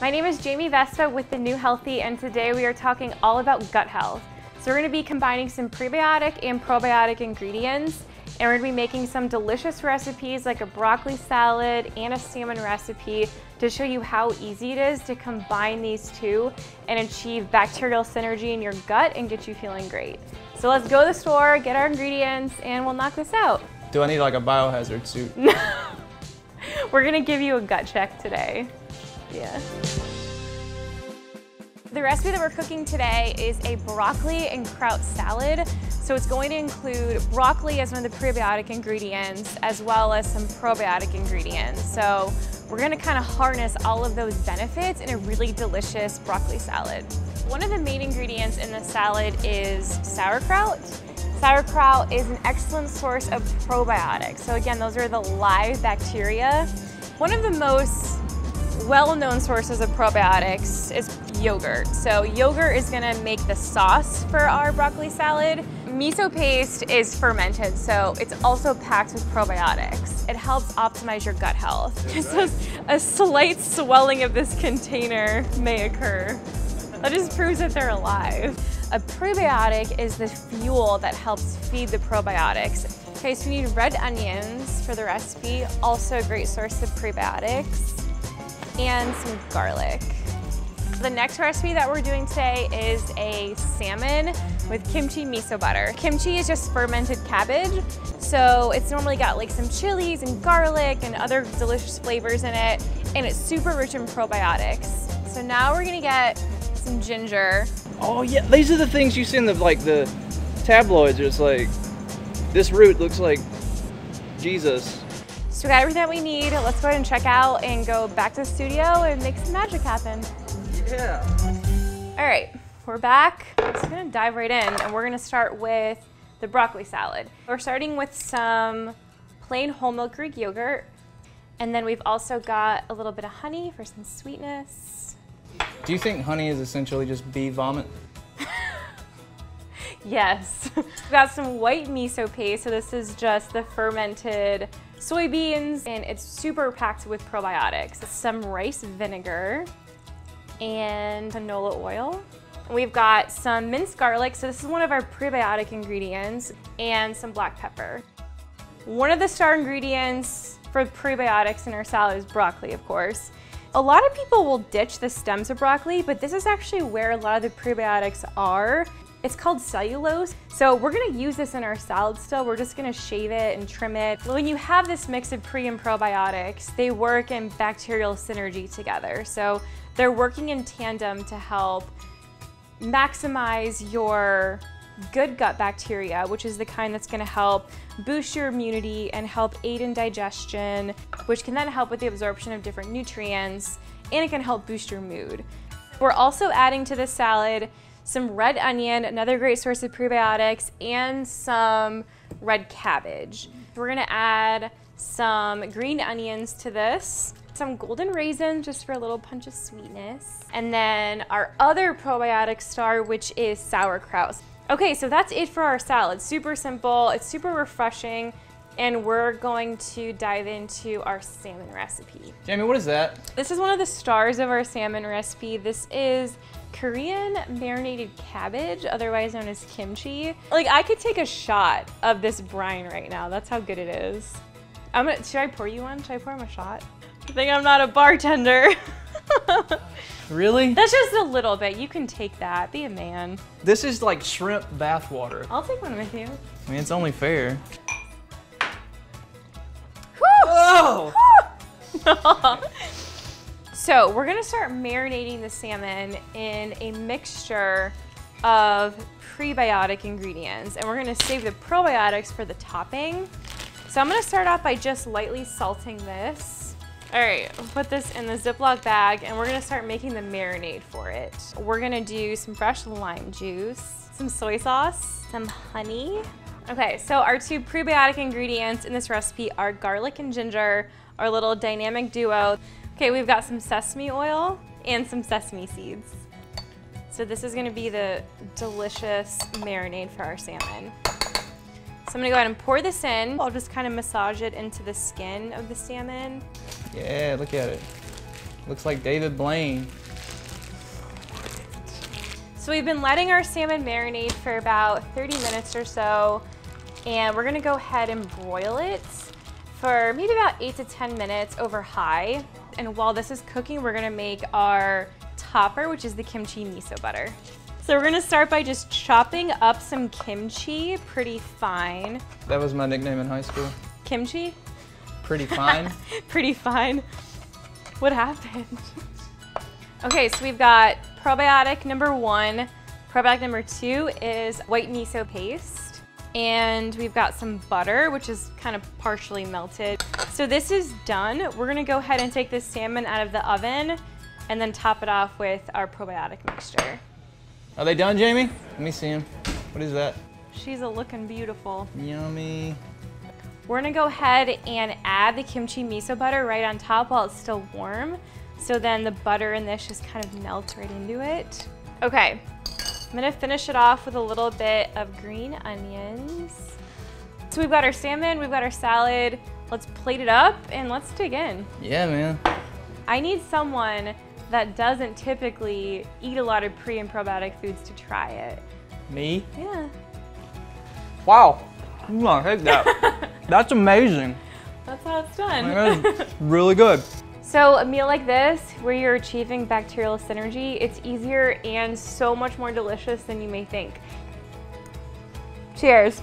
My name is Jamie Vespa with The New Healthy, and today we are talking all about gut health. So we're going to be combining some prebiotic and probiotic ingredients, and we're going to be making some delicious recipes like a broccoli salad and a salmon recipe to show you how easy it is to combine these two and achieve bacterial synergy in your gut and get you feeling great. So let's go to the store, get our ingredients, and we'll knock this out. Do I need like a biohazard suit? We're going to give you a gut check today. Yeah. The recipe that we're cooking today is a broccoli and kraut salad. So it's going to include broccoli as one of the prebiotic ingredients, as well as some probiotic ingredients. So we're going to kind of harness all of those benefits in a really delicious broccoli salad. One of the main ingredients in the salad is sauerkraut. Sauerkraut is an excellent source of probiotics. So again, those are the live bacteria. One of the most well-known sources of probiotics is yogurt. So yogurt is going to make the sauce for our broccoli salad. Miso paste is fermented, so it's also packed with probiotics. It helps optimize your gut health. Just a slight swelling of this container may occur. That just proves that they're alive. A prebiotic is the fuel that helps feed the probiotics. Okay, so we need red onions for the recipe, also a great source of prebiotics, and some garlic. The next recipe that we're doing today is a salmon with kimchi miso butter. Kimchi is just fermented cabbage, so it's normally got like some chilies and garlic and other delicious flavors in it, and it's super rich in probiotics. So now we're gonna get some ginger. Oh yeah, these are the things you see in the tabloids. It's like, this root looks like Jesus. So we got everything that we need. Let's go ahead and check out and go back to the studio and make some magic happen. Yeah. All right, we're back. I'm just gonna dive right in, and we're gonna start with the broccoli salad. We're starting with some plain whole milk Greek yogurt, and then we've also got a little bit of honey for some sweetness. Do you think honey is essentially just bee vomit? Yes. We've got some white miso paste, so this is just the fermented soybeans, and it's super packed with probiotics. Some rice vinegar and canola oil. We've got some minced garlic, so this is one of our prebiotic ingredients, and some black pepper. One of the star ingredients for prebiotics in our salad is broccoli, of course. A lot of people will ditch the stems of broccoli, but this is actually where a lot of the prebiotics are. It's called cellulose. So we're gonna use this in our salad still. We're just gonna shave it and trim it. When you have this mix of pre and probiotics, they work in bacterial synergy together. So they're working in tandem to help maximize your good gut bacteria, which is the kind that's gonna help boost your immunity and help aid in digestion, which can then help with the absorption of different nutrients, and it can help boost your mood. We're also adding to this salad some red onion, another great source of prebiotics, and some red cabbage. We're gonna add some green onions to this, some golden raisins just for a little punch of sweetness, and then our other probiotic star, which is sauerkraut. Okay, so that's it for our salad. Super simple, it's super refreshing, and we're going to dive into our salmon recipe. Jamie, what is that? This is one of the stars of our salmon recipe. This is Korean marinated cabbage, otherwise known as kimchi. Like, I could take a shot of this brine right now. That's how good it is. Should I pour you one? Should I pour him a shot? I think I'm not a bartender. Really? That's just a little bit. You can take that. Be a man. This is like shrimp bath water. I'll take one with you. I mean, it's only fair. Woo! So we're gonna start marinating the salmon in a mixture of prebiotic ingredients, and we're gonna save the probiotics for the topping. So I'm gonna start off by just lightly salting this. All right, we'll put this in the Ziploc bag, and we're gonna start making the marinade for it. We're gonna do some fresh lime juice, some soy sauce, some honey. Okay, so our two prebiotic ingredients in this recipe are garlic and ginger, our little dynamic duo. Okay, we've got some sesame oil and some sesame seeds. So this is gonna be the delicious marinade for our salmon. So I'm gonna go ahead and pour this in. I'll just kind of massage it into the skin of the salmon. Yeah, look at it. Looks like David Blaine. So we've been letting our salmon marinate for about 30 minutes or so, and we're gonna go ahead and broil it for maybe about 8 to 10 minutes over high. And while this is cooking, we're gonna make our topper, which is the kimchi miso butter. So we're gonna start by just chopping up some kimchi pretty fine. That was my nickname in high school. Kimchi? Pretty fine. Pretty fine. What happened? Okay, so we've got probiotic number 1. Probiotic number 2 is white miso paste. And we've got some butter, which is kind of partially melted. So this is done. We're gonna go ahead and take this salmon out of the oven and then top it off with our probiotic mixture. Are they done, Jamie? Let me see them. What is that? She's looking beautiful. Yummy. We're gonna go ahead and add the kimchi miso butter right on top while it's still warm. So then the butter in this just kind of melts right into it. Okay, I'm gonna finish it off with a little bit of green onions. So we've got our salmon, we've got our salad. Let's plate it up and let's dig in. Yeah, man. I need someone that doesn't typically eat a lot of pre and probiotic foods to try it. Me? Yeah. Wow. I'm gonna take that. That's amazing. That's how it's done. That's really good. So a meal like this, where you're achieving bacterial synergy, it's easier and so much more delicious than you may think. Cheers.